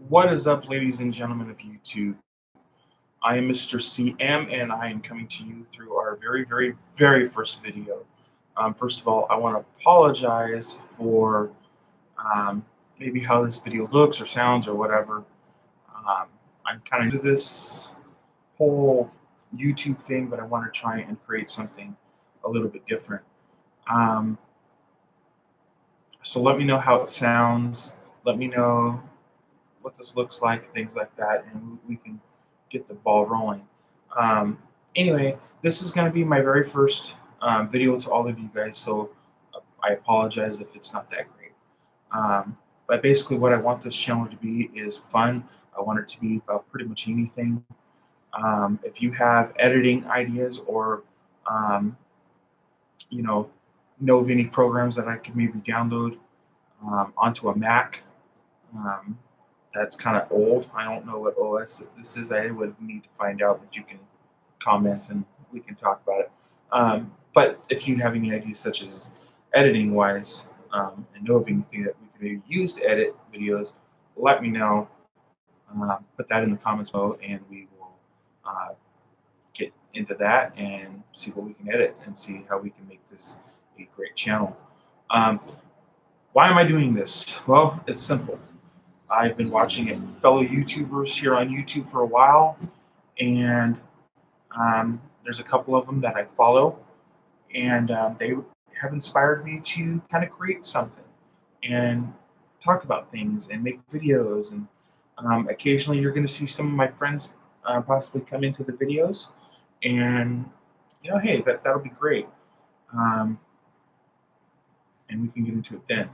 What is up, ladies and gentlemen of YouTube? I am Mr. CM, and I am coming to you through our very first video. First of all, I want to apologize for um, maybe how this video looks or sounds or whatever. I'm kind of into this whole YouTube thing, but I want to try and create something a little bit different. Um, so let me know how it sounds. Let me know what this looks like, things like that, and we can get the ball rolling. Um, anyway, this is going to be my very first video to all of you guys, so I apologize if it's not that great. But basically, what I want this channel to be is fun. I want it to be about pretty much anything. If you have editing ideas or um, you know of any programs that I could maybe download onto a Mac, um, that's kind of old. I don't know what OS this is. I would need to find out, but you can comment and we can talk about it. But if you have any ideas, such as editing wise, and know of anything that we could maybe use to edit videos, let me know. Put that in the comments below, and we will get into that and see what we can edit and see how we can make this a great channel. Um, why am I doing this? Well, it's simple. I've been watching fellow YouTubers here on YouTube for a while, and there's a couple of them that I follow, and they have inspired me to kind of create something and talk about things and make videos. And occasionally, you're going to see some of my friends possibly come into the videos, and hey, that'll be great, um, and we can get into it then.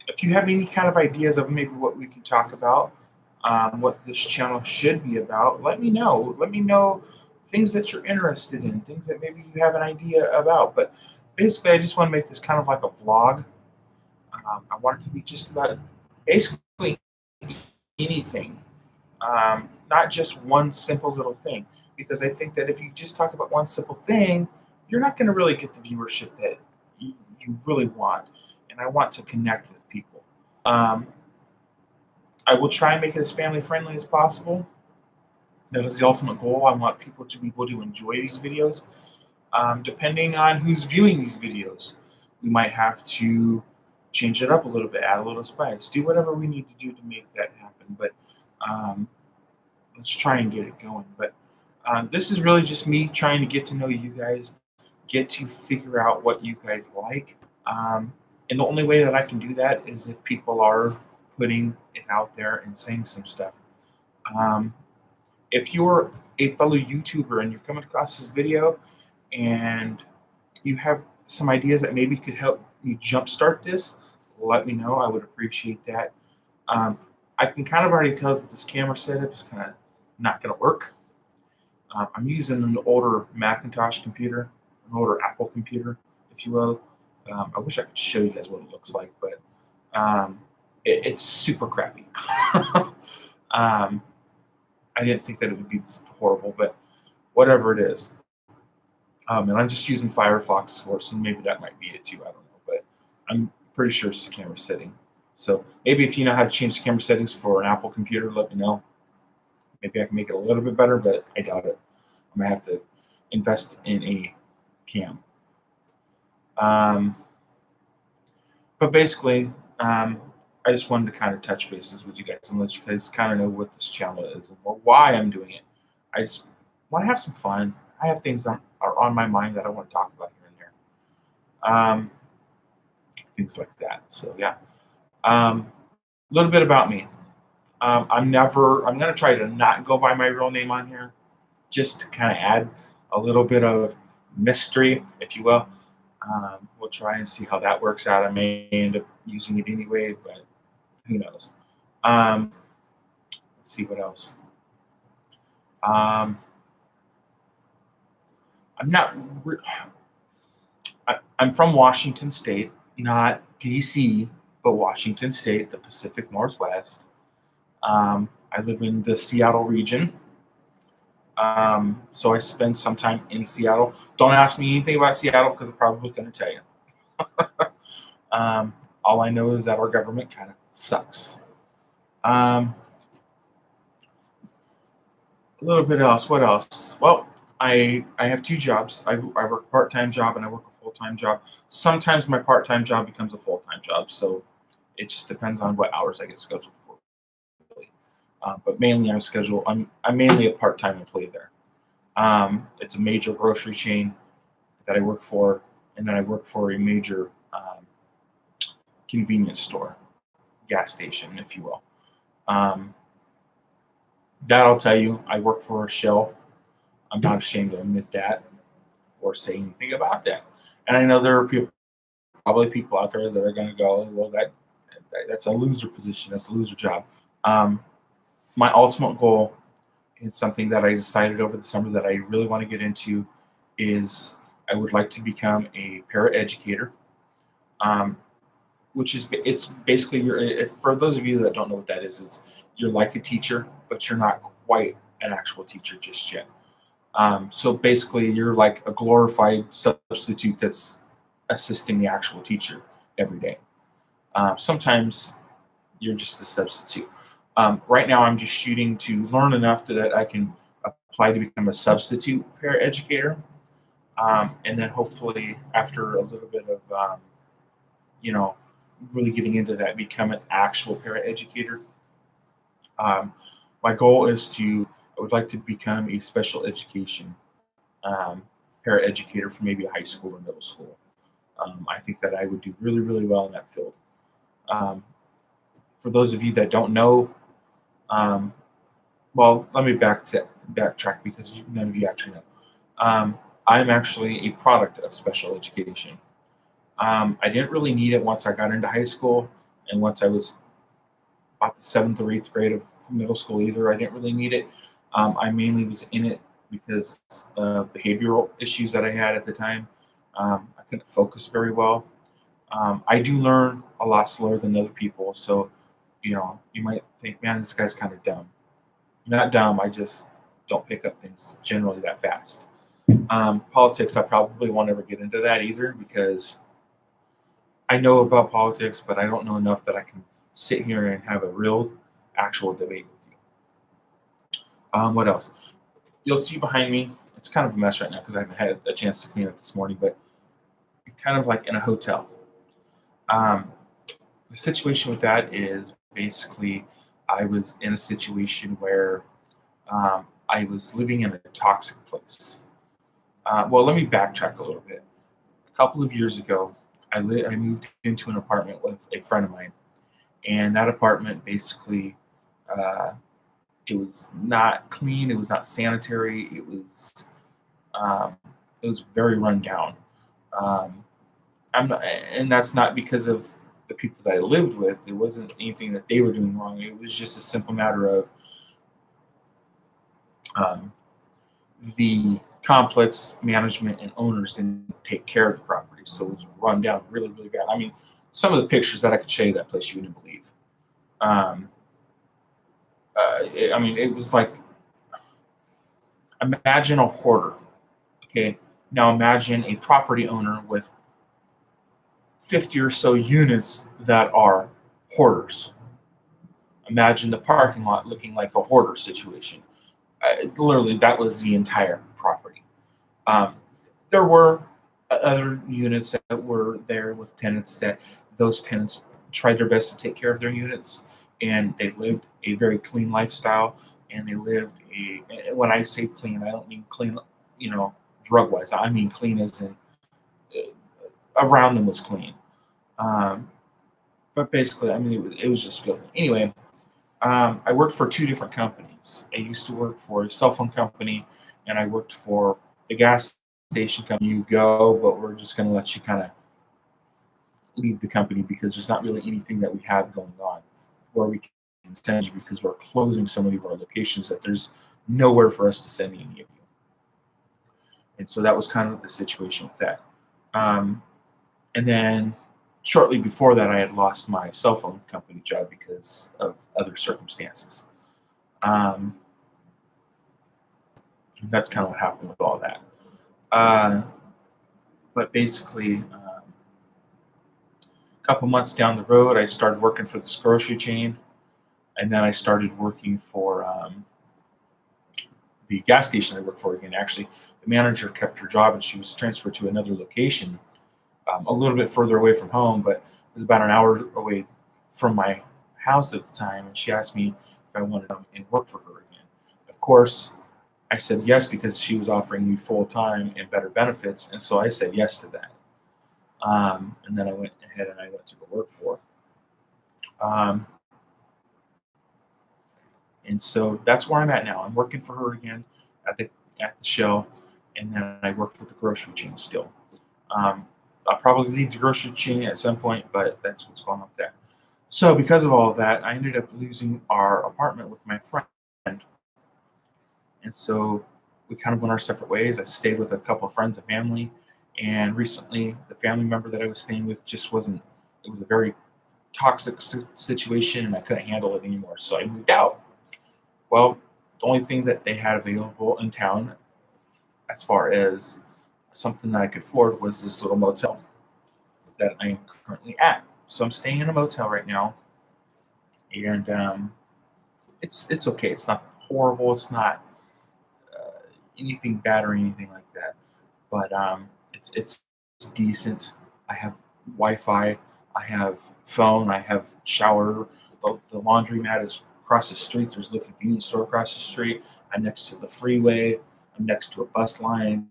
If you have any kind of ideas of maybe what we can talk about, what this channel should be about, let me know. Let me know things that you're interested in, things that maybe you have an idea about. But basically, I just want to make this kind of like a vlog. I want it to be just about basically anything, not just one simple little thing. Because I think that if you just talk about one simple thing, you're not going to really get the viewership that you really want. And I want to connect with people. Um, I will try and make it as family friendly as possible. That is the ultimate goal. I want people to be able to enjoy these videos. Depending on who's viewing these videos, we might have to change it up a little bit, add a little spice, do whatever we need to do to make that happen. But um, let's try and get it going. But this is really just me trying to get to know you guys, get to figure out what you guys like. And the only way that I can do that is if people are putting it out there and saying some stuff. Um, if you're a fellow YouTuber and you're coming across this video and you have some ideas that maybe could help me jumpstart this, let me know. I would appreciate that. I can kind of already tell that this camera setup is kind of not going to work. I'm using an older Macintosh computer, an older Apple computer, if you will. I wish I could show you guys what it looks like, but it's super crappy. I didn't think that it would be this horrible, but whatever it is. And I'm just using Firefox for it, so maybe that might be it too. I don't know, but I'm pretty sure it's the camera setting. So maybe if you know how to change the camera settings for an Apple computer, let me know. Maybe I can make it a little bit better, but I doubt it. I'm gonna have to invest in a cam. But basically, I just wanted to kind of touch bases with you guys and let you guys kind of know what this channel is and why I'm doing it. I just want to have some fun. I have things that are on my mind that I want to talk about here and there. Things like that. So yeah. A little bit about me. I'm going to try to not go by my real name on here, just to kind of add a little bit of mystery, if you will. We'll try and see how that works out. I may end up using it anyway, but who knows? Let's see what else. I'm not. I'm from Washington State, not D.C., but Washington State, the Pacific Northwest. I live in the Seattle region. So I spend some time in Seattle. Don't ask me anything about Seattle because I'm probably going to tell you. All I know is that our government kind of sucks. Um, a little bit else. What else? Well, I have two jobs. I work a part-time job and I work a full-time job. Sometimes my part-time job becomes a full-time job, so it just depends on what hours I get scheduled for. Really. But mainly I'm mainly a part-time employee there. It's a major grocery chain that I work for, and then I work for a major convenience store, gas station, if you will. Um, that I'll tell you, I work for Shell. I'm not ashamed to admit that or say anything about that. And I know there are probably people out there that are going to go, well, that's a loser position. That's a loser job. Um, my ultimate goal, and something that I decided over the summer that I really want to get into, is I would like to become a paraeducator. Um, which is it's basically for those of you that don't know what that is, it's you're like a teacher, but you're not quite an actual teacher just yet. So basically, you're like a glorified substitute that's assisting the actual teacher every day. Sometimes you're just a substitute. Right now, I'm just shooting to learn enough that I can apply to become a substitute paraeducator, and then hopefully, after a little bit of you know, really getting into that, become an actual paraeducator. Um, my goal is I would like to become a special education um, paraeducator for maybe a high school or middle school. I think that I would do really, really well in that field. Um, for those of you that don't know, um, well, let me backtrack because none of you actually know. I'm actually a product of special education. I didn't really need it once I got into high school, and once I was about the seventh or eighth grade of middle school either. I didn't really need it. I mainly was in it because of behavioral issues that I had at the time. I couldn't focus very well. I do learn a lot slower than other people, so you might think, man, this guy's kind of dumb. I'm not dumb. I just don't pick up things generally that fast. Politics, I probably won't ever get into that either because I know about politics, but I don't know enough that I can sit here and have a real, actual debate with you. What else? You'll see behind me. It's kind of a mess right now because I haven't had a chance to clean up this morning, but I'm kind of like in a hotel. Um, the situation with that is basically I was in a situation where I was living in a toxic place. Well, let me backtrack a little bit. A couple of years ago, I moved into an apartment with a friend of mine, and that apartment basically uh, it was not clean. It was not sanitary. Um, it was very run down. Um, and that's not because of the people that I lived with. It wasn't anything that they were doing wrong. It was just a simple matter of um, the complex management and owners didn't take care of the property, so it was run down really, really bad. I mean, some of the pictures that I could show you that place you wouldn't believe. Um, I mean, it was like imagine a hoarder. Okay, now imagine a property owner with 50 or so units that are hoarders. Imagine the parking lot looking like a hoarder situation. Literally, that was the entire property. Um, there were other units that were there with tenants that those tenants tried their best to take care of their units and they lived a very clean lifestyle and they lived when I say clean, I don't mean clean, drug wise. I mean clean as in around them was clean. Um, but basically, I mean, it was just filthy. Anyway, I worked for two different companies. I used to work for a cell phone company, and I worked for the gas station company. You go, but we're just going to let you kind of leave the company because there's not really anything that we have going on where we can send you because we're closing so many of our locations that there's nowhere for us to send any of you. And so that was kind of the situation with that. Um, and then shortly before that, I had lost my cell phone company job because of other circumstances. Um, that's kind of what happened with all that. Uh, but basically, a couple months down the road, I started working for this grocery chain. And then I started working for the gas station I worked for again. Actually, the manager kept her job and she was transferred to another location, a little bit further away from home, but it was about an hour away from my house at the time. And she asked me if I wanted to come and work for her again. Of course, I said yes because she was offering me full time and better benefits, and so I said yes to that. And then I went ahead and I went to go work for her. And so that's where I'm at now. I'm working for her again at the show, and then I work for the grocery chain still. I'll probably leave the grocery chain at some point, but that's what's going on there. So because of all of that, I ended up losing our apartment with my friend, and so we kind of went our separate ways. I stayed with a couple of friends and family, and recently the family member that I was staying with just wasn't. It was a very toxic situation, and I couldn't handle it anymore. So I moved out. Well, the only thing that they had available in town, as far as something that I could afford, was this little motel that I am currently at. So I'm staying in a motel right now, and it's okay. It's not horrible. It's not anything bad or anything like that. But it's decent. I have Wi-Fi. I have phone. I have shower. The laundromat is across the street. There's a convenience store across the street. I'm next to the freeway. I'm next to a bus line.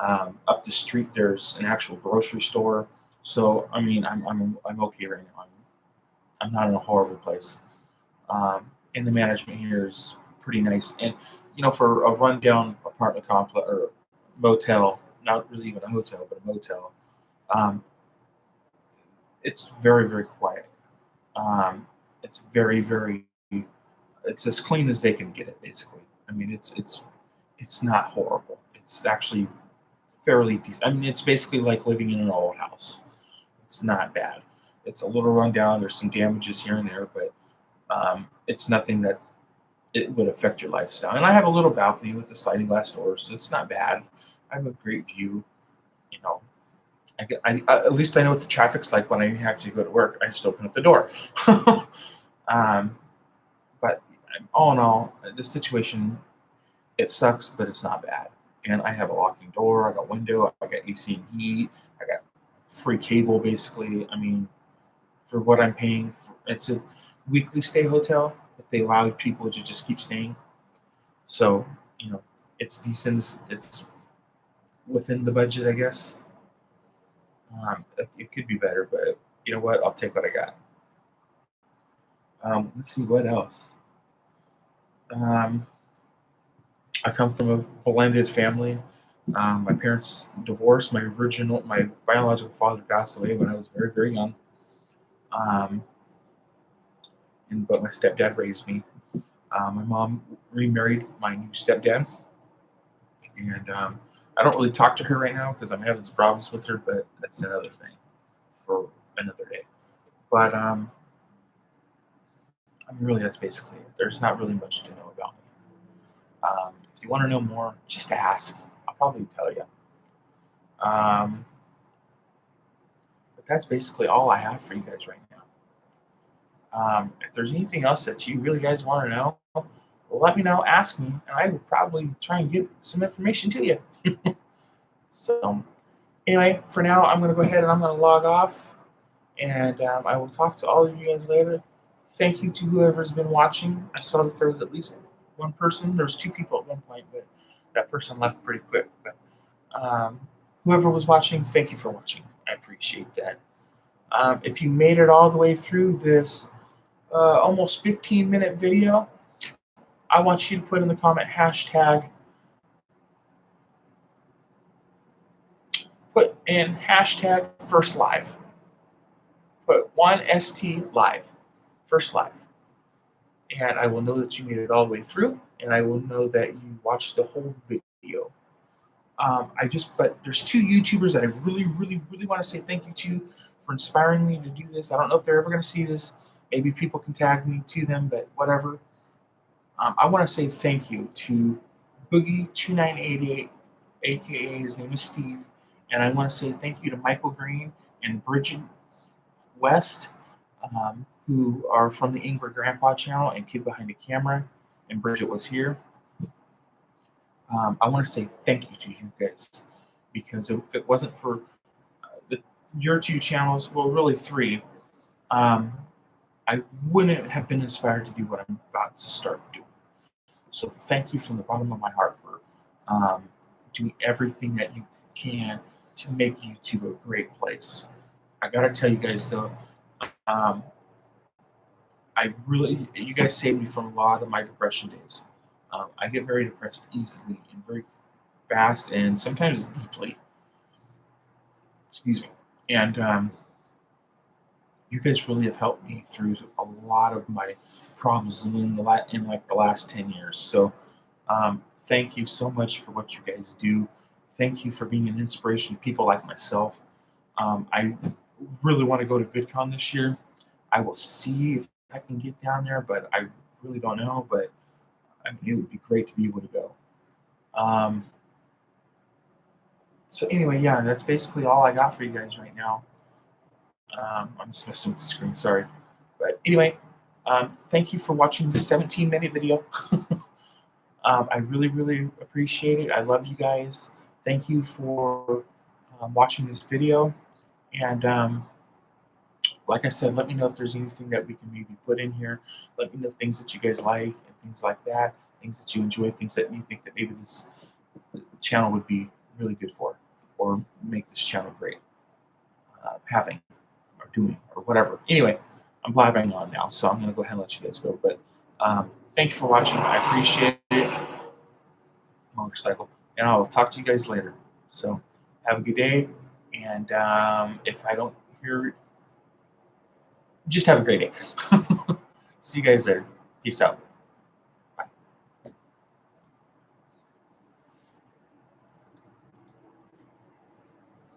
Up the street, there's an actual grocery store. So I mean, I'm okay right now. I'm not in a horrible place. And the management here is pretty nice. And for a rundown apartment complex or motel, not really even a hotel, but a motel, um, it's very very quiet. Um, it's very very. It's as clean as they can get it, basically. I mean, it's not horrible. It's actually fairly decent. I mean, it's basically like living in an old house. It's not bad. It's a little run down. There's some damages here and there, but it's nothing that it would affect your lifestyle. And I have a little balcony with a sliding glass door, so it's not bad. I have a great view. You know, at least I know what the traffic's like when I have to go to work. I just open up the door. um, but all in all, the situation, it sucks, but it's not bad. And I have a locking door. I got window. I got AC and heat. I got free cable, basically. I mean, for what I'm paying, it's a weekly stay hotel, but they allow people to just keep staying. So, you know, it's decent. It's within the budget, I guess. It could be better, but you know what? I'll take what I got. Let's see what else. Um, I come from a blended family. My parents divorced. My biological father passed away when I was very, very young. Um, but my stepdad raised me. My mom remarried my new stepdad, and I don't really talk to her right now because I'm having some problems with her. But that's another thing for another day. But I mean, really, that's basically it. There's not really much to know about me. If you want to know more, just ask. I'll probably tell you. Um, but that's basically all I have for you guys right now. If there's anything else that you really guys want to know, well, let me know. Ask me, and I will probably try and get some information to you. So, anyway, for now, I'm going to go ahead and I'm going to log off, and I will talk to all of you guys later. Thank you to whoever's been watching. I saw that there was at least one person. There was two people at one point, but that person left pretty quick. But whoever was watching, thank you for watching. I appreciate that. If you made it all the way through this almost 15-minute video, I want you to put in the comment hashtag first live. Put 1ST live, first live. And I will know that you made it all the way through, and I will know that you watched the whole video. But there's two YouTubers that I really, really, really want to say thank you to for inspiring me to do this. I don't know if they're ever going to see this. Maybe people can tag me to them, but whatever. I want to say thank you to Boogie2988, aka his name is Steve, and I want to say thank you to Michael Green and Bridget West. who are from the Angry Grandpa channel and Kid Behind the Camera, and Bridget was here. I want to say thank you to you guys, because if it wasn't for your two channels, well, really three, um, I wouldn't have been inspired to do what I'm about to start doing. So thank you from the bottom of my heart for doing everything that you can to make YouTube a great place. I gotta tell you guys though, um, you guys saved me from a lot of my depression days. I get very depressed easily and very fast and sometimes deeply. Excuse me. And you guys really have helped me through a lot of my problems in like the last 10 years. So thank you so much for what you guys do. Thank you for being an inspiration to people like myself. I really want to go to VidCon this year. I will see if I can get down there, but I really don't know. But I mean, it would be great to be able to go. Um, so anyway, yeah, that's basically all I got for you guys right now. I'm just messing with the screen, sorry. But anyway, thank you for watching the 17-minute video. I really, really appreciate it. I love you guys. Thank you for watching this video. And like I said, let me know if there's anything that we can maybe put in here. Let me know things that you guys like and things like that, things that you enjoy, things that you think that maybe this channel would be really good for, or make this channel great, having or doing or whatever. Anyway, I'm blabbering on now, so I'm going to go ahead and let you guys go. But thank you for watching. I appreciate it. Motorcycle. And I'll talk to you guys later. So have a good day. And if I don't hear, just have a great day. See you guys later. Peace out.